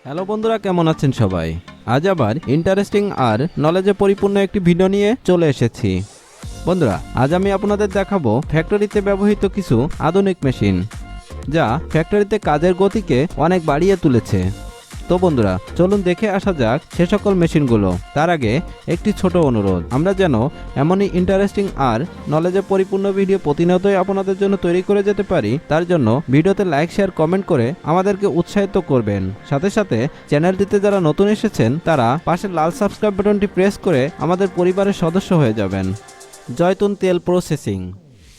Hello বন্ধুরা, কেমন আছেন সবাই? আজ আবার ইন্টারেস্টিং আর নলেজে পরিপূর্ণ একটি ভিডিও নিয়ে চলে এসেছি। বন্ধুরা, আজ আমি আপনাদের দেখাবো ফ্যাক্টরিতে ব্যবহৃত কিছু আধুনিক মেশিন, যা ফ্যাক্টরিতে কাজের গতিকে অনেক বাড়িয়ে তুলেছে। তো বন্ধুরা, চলুন দেখে আসা যাক সে সকল মেশিনগুলো। তার আগে একটি ছোট অনুরোধ, আমরা যেন এমনই ইন্টারেস্টিং আর নলেজে পরিপূর্ণ ভিডিও প্রতিনিয়তই আপনাদের জন্য তৈরি করে যেতে পারি, তার জন্য ভিডিওতে লাইক, শেয়ার, কমেন্ট করে আমাদেরকে উৎসাহিত করবেন। সাথে সাথে চ্যানেলটিতে যারা নতুন এসেছেন তারা পাশের লাল সাবস্ক্রাইব বাটনটি প্রেস করে আমাদের পরিবারের সদস্য হয়ে যাবেন। জয়তুন তেল প্রসেসিং।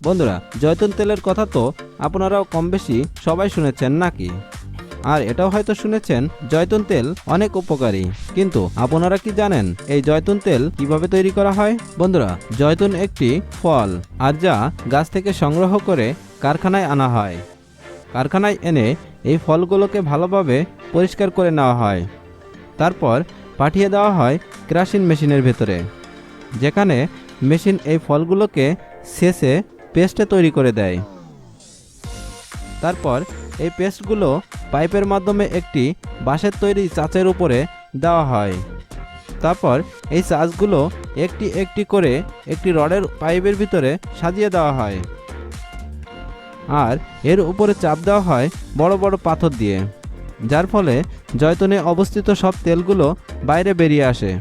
বন্ধুরা, জয়তুন তেলের কথা তো আপনারাও কম বেশি সবাই শুনেছেন নাকি? আর এটাও হয়তো শুনেছেন জয়তুন তেল অনেক উপকারী, কিন্তু আপনারা কি জানেন এই জয়তুন তেল কিভাবে তৈরি করা হয়? বন্ধুরা, জয়তুন একটি ফল, আর যা গাছ থেকে সংগ্রহ করে কারখানায় আনা হয়। কারখানায় এনে এই ফলগুলোকে ভালোভাবে পরিষ্কার করে নেওয়া হয়। তারপর পাঠিয়ে দেওয়া হয় ক্রাশিং মেশিনের ভেতরে, যেখানে মেশিন এই ফলগুলোকে শেষে পেস্টে তৈরি করে দেয়। তারপর এই পেস্টগুলো পাইপের মাধ্যমে একটি বাঁশের তৈরি চাচের উপরে দেওয়া হয়। তারপর এই চাচগুলো একটি একটি করে একটি রডের পাইপের ভিতরে সাজিয়ে দেওয়া হয়, আর এর উপরে চাপ দেওয়া হয় বড় বড় পাথর দিয়ে, যার ফলে জয়তুনে অবস্থিত সব তেলগুলো বাইরে বেরিয়ে আসে।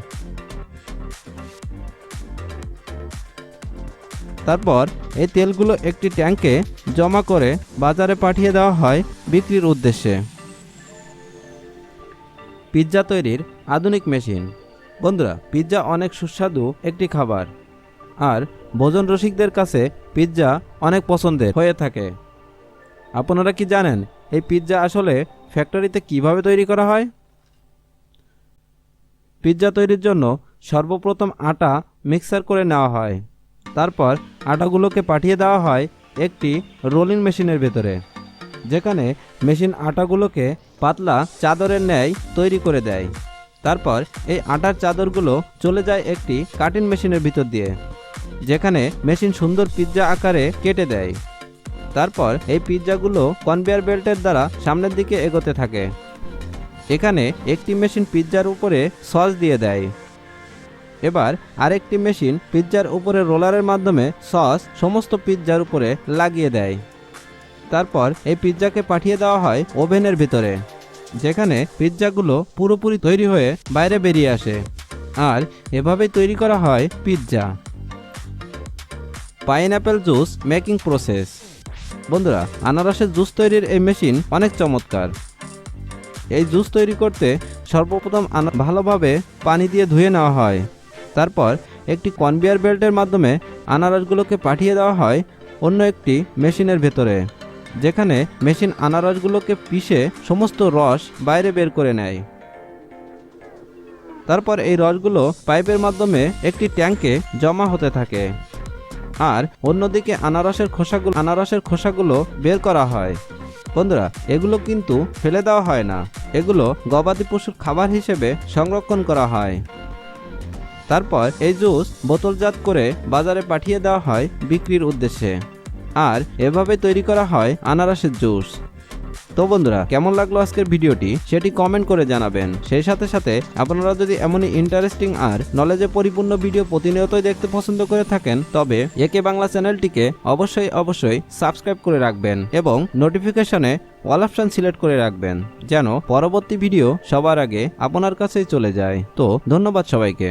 তারপর এই তেলগুলো একটি ট্যাঙ্কে জমা করে বাজারে পাঠিয়ে দেওয়া হয় বিক্রির উদ্দেশ্যে। পিৎজা তৈরির আধুনিক মেশিন। বন্ধুরা, পিৎজা অনেক সুস্বাদু একটি খাবার, আর ভোজন রসিকদের কাছে পিৎজা অনেক পছন্দের হয়ে থাকে। আপনারা কি জানেন এই পিৎজা আসলে ফ্যাক্টরিতে কিভাবে তৈরি করা হয়? পিৎজা তৈরির জন্য সর্বপ্রথম আটা মিক্সার করে নেওয়া হয়। তারপর আটাগুলোকে পাঠিয়ে দেওয়া হয় একটি রোলিং মেশিনের ভেতরে, যেখানে মেশিন আটাগুলোকে পাতলা চাদরের ন্যায় তৈরি করে দেয়। তারপর এই আটার চাদরগুলো চলে যায় একটি কাটিং মেশিনের ভিতর দিয়ে, যেখানে মেশিন সুন্দর পিৎজা আকারে কেটে দেয়। তারপর এই পিৎজাগুলো কনভেয়ার বেল্টের দ্বারা সামনের দিকে এগোতে থাকে। এখানে একটি মেশিন পিৎজার উপরে সস দিয়ে দেয়। এবার আরেকটি মেশিন পিৎজার উপরে রোলারের মাধ্যমে সস সমস্ত পিৎজার উপরে লাগিয়ে দেয়। তারপর এই পিৎজাকে পাঠিয়ে দেওয়া হয় ওভেনের ভিতরে, যেখানে পিৎজাগুলো পুরোপুরি তৈরি হয়ে বাইরে বেরিয়ে আসে, আর এভাবেই তৈরি করা হয় pizza. Pineapple juice making process. বন্ধুরা, আনারসের জুস তৈরির এই মেশিন অনেক চমৎকার। এই জুস তৈরি করতে সর্বপ্রথম ভালোভাবে পানি দিয়ে ধুয়ে নেওয়া হয়। তারপর একটি কনভেয়ার বেল্টের মাধ্যমে আনারসগুলোকে পাঠিয়ে দেওয়া হয় অন্য একটি মেশিনের ভেতরে, যেখানে মেশিন আনারসগুলোকে পিষে সমস্ত রস বাইরে বের করে নেয়। তারপর এই রসগুলো পাইপের মাধ্যমে একটি ট্যাঙ্কে জমা হতে থাকে, আর অন্যদিকে আনারসের খোসাগুলো বের করা হয়। বন্ধুরা, এগুলো কিন্তু ফেলে দেওয়া হয় না, এগুলো গবাদি পশুর খাবার হিসেবে সংরক্ষণ করা হয়। তারপর এই জুস বোতলজাত করে বাজারে পাঠিয়ে দেওয়া হয় বিক্রির উদ্দেশ্যে, আর এভাবে তৈরি করা হয় আনারসের জুস। তো বন্ধুরা, কেমন লাগলো আজকের ভিডিওটি সেটি কমেন্ট করে জানাবেন। সেই সাথে সাথে আপনারা যদি এমনই ইন্টারেস্টিং আর নলেজে পরিপূর্ণ ভিডিও প্রতিনিয়তই দেখতে পছন্দ করে থাকেন, তবে একে বাংলা চ্যানেলটিকে অবশ্যই সাবস্ক্রাইব করে রাখবেন এবং নোটিফিকেশনে অল অপশন সিলেক্ট করে রাখবেন, যেন পরবর্তী ভিডিও সবার আগে আপনার কাছেই চলে যায়। তো ধন্যবাদ সবাইকে।